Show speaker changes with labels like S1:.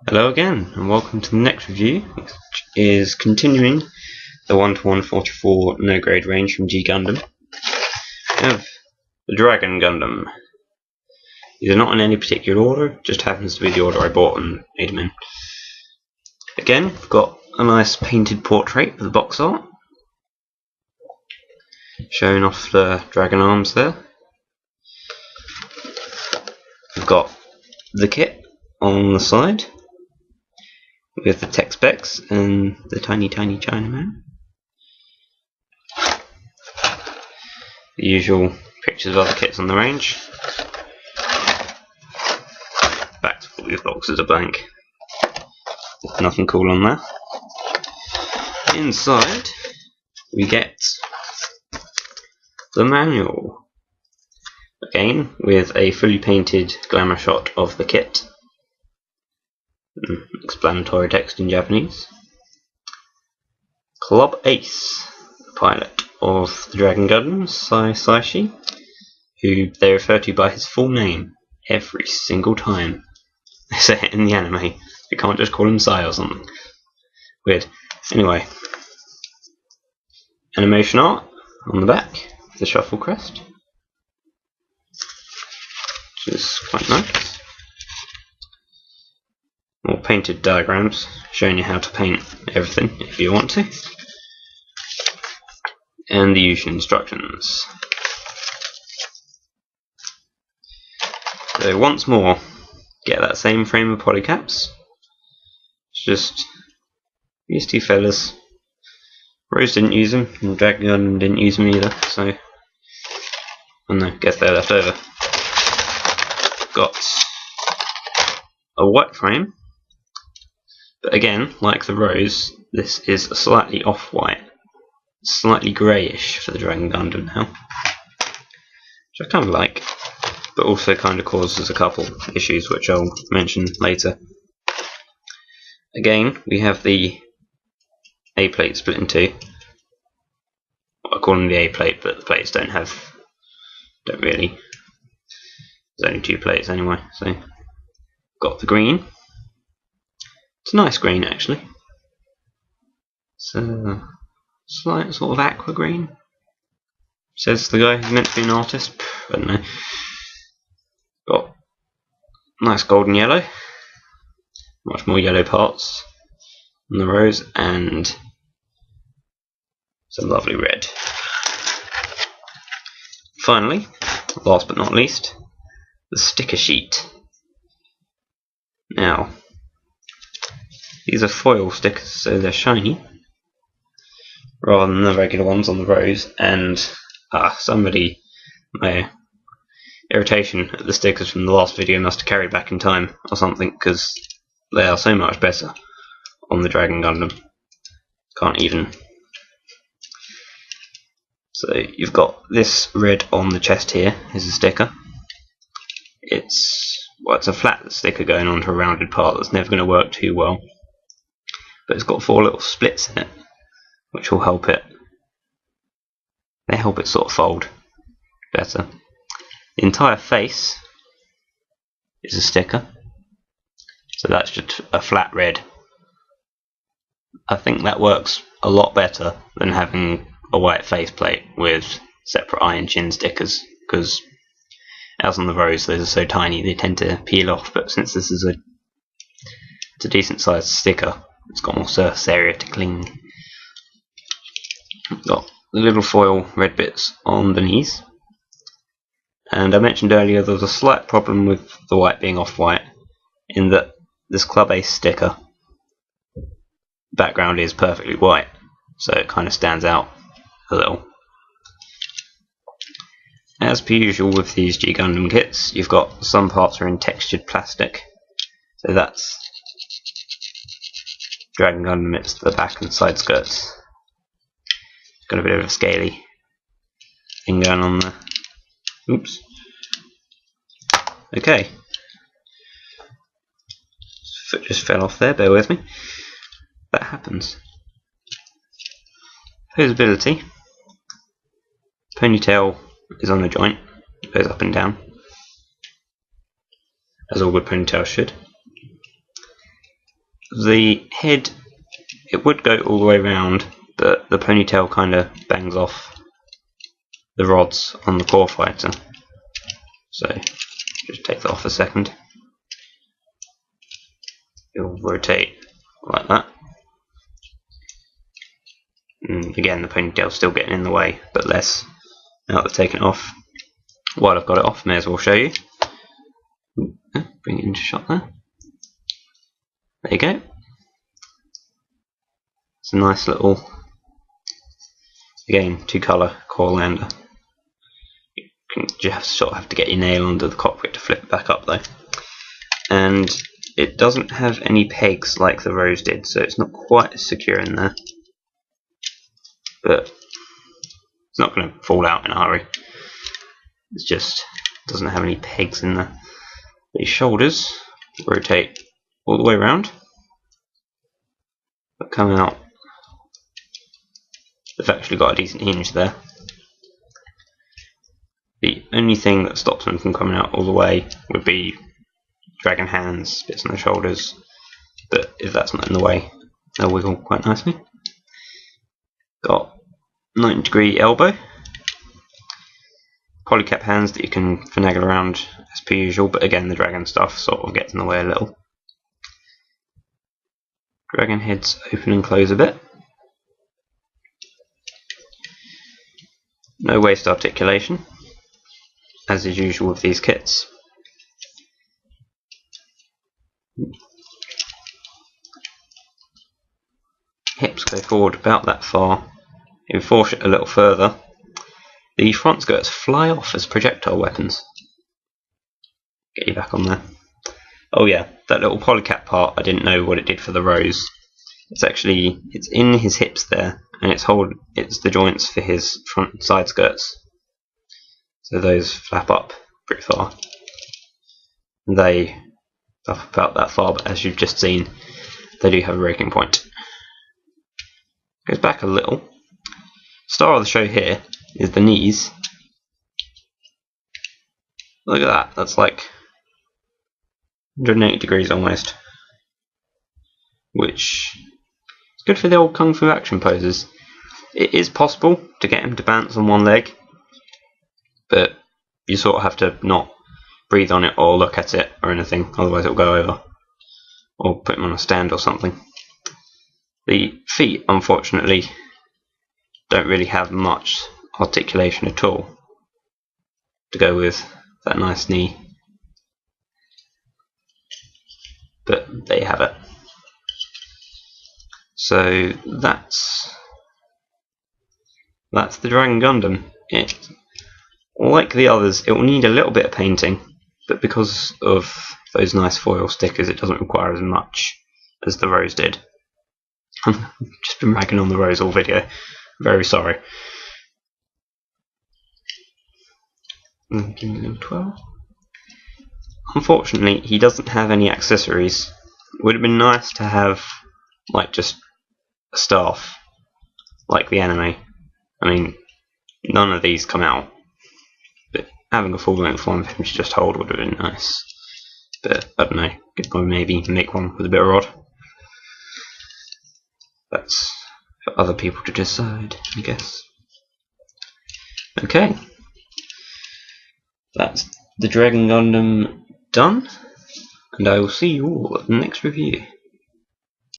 S1: Hello again, and welcome to the next review, which is continuing the 1-to-144 no-grade range from G Gundam. We have the Dragon Gundam. These are not in any particular order, just happens to be the order I bought and made them in. Again, we've got a nice painted portrait of the box art, showing off the dragon arms there. We've got the kit on the side, with the tech specs and the tiny Chinaman. The usual pictures of other kits on the range. Back to all these boxes are blank. Nothing cool on there. Inside we get the manual. Again, with a fully painted glamour shot of the kit. Explanatory text in Japanese. Club Ace, the pilot of the Dragon Gundam, Saishi, who they refer to by his full name every single time they say it in the anime. They can't just call him Sai or something. Weird. Anyway, animation art on the back, the shuffle crest, which is quite nice. More painted diagrams showing you how to paint everything if you want to, and the usual instructions. So once more, get that same frame of polycaps. It's just these two fellas. Rose didn't use them, and Dragon Gundam didn't use them either, so I don't know, guess they're left over. Got a white frame. But again, like the Rose, this is a slightly off-white, slightly greyish for the Dragon Gundam now, which I kind of like, but also kind of causes a couple issues which I'll mention later. Again, we have the A plate split in two. I call them the A plate, but the plates don't really. There's only two plates anyway, so got the green. It's a nice green actually. It's a slight sort of aqua green. Says the guy who's meant to be an artist. I don't know. Got nice golden yellow. Much more yellow parts than the Rose, and some lovely red. Finally, last but not least, the sticker sheet. Now, these are foil stickers, so they're shiny, rather than the regular ones on the Rose, and my irritation at the stickers from the last video must have carried back in time or something, because they are so much better on the Dragon Gundam. Can't even. So you've got this red on the chest here, is a sticker. It's a flat sticker going onto a rounded part that's never going to work too well. But it's got 4 little splits in it, which will help it. They help it sort of fold better. The entire face is a sticker, so that's just a flat red. I think that works a lot better than having a white faceplate with separate eye and chin stickers, because as on the Rose, those are so tiny they tend to peel off. But since this is a decent sized sticker, it's got more surface area to cling. Got the little foil red bits on the knees. And I mentioned earlier there was a slight problem with the white being off-white, in that this Club Ace sticker background is perfectly white, so it kind of stands out a little. As per usual with these G Gundam kits, you've got some parts are in textured plastic, so that's Dragon Gundam, it's the back and side skirts. Got a bit of a scaly thing going on there. Oops. Okay. Foot just fell off there, bear with me. That happens. Posability. Ponytail is on a joint, goes up and down, as all good ponytails should. the head, it would go all the way around, but the ponytail kind of bangs off the rods on the core fighter. So just take that off a second. It'll rotate like that. And again, the ponytail's still getting in the way, but less now that I've taken it off. While I've got it off, may as well show you. Bring it into shot there. There you go. It's a nice little, again, 2-colour core lander. You just sort of have to get your nail under the cockpit to flip it back up though. And it doesn't have any pegs like the Rose did, so it's not quite as secure in there. But it's not going to fall out in a hurry. It just doesn't have any pegs in there. The shoulders rotate all the way around, but come out. They've actually got a decent hinge there. The only thing that stops them from coming out all the way would be dragon hands, bits on the shoulders, but if that's not in the way, they'll wiggle quite nicely. Got 90-degree elbow, polycap hands that you can finagle around as per usual, but again the dragon stuff sort of gets in the way a little. Dragon heads open and close a bit. No waist articulation, as is usual with these kits. Hips go forward about that far. If you force it a little further, the front skirts fly off as projectile weapons. Get you back on there. Oh yeah, that little polycap part, I didn't know what it did for the Rose. It's in his hips there, and it's the joints for his front and side skirts. So those flap up pretty far. They flap about that far, but as you've just seen, they do have a breaking point. Goes back a little. Star of the show here is the knees. Look at that, that's like 180 degrees almost. Which is good for the old Kung Fu action poses. It is possible to get him to bounce on one leg, but you sort of have to not breathe on it or look at it or anything, otherwise it'll go over. Or put him on a stand or something. The feet, unfortunately, don't really have much articulation at all to go with that nice knee. But there you have it. So that's the Dragon Gundam. Like the others, it will need a little bit of painting, but because of those nice foil stickers, it doesn't require as much as the Rose did. I've just been ragging on the Rose all video. Very sorry. Give me level 12. Unfortunately, he doesn't have any accessories. It would have been nice to have, like, just a staff, like the anime. I mean, none of these come out, but having a full-length one for him to just hold would have been nice. But I don't know, could probably maybe make one with a bit of rod. That's for other people to decide, I guess. Okay, that's the Dragon Gundam done, and I will see you all at the next review.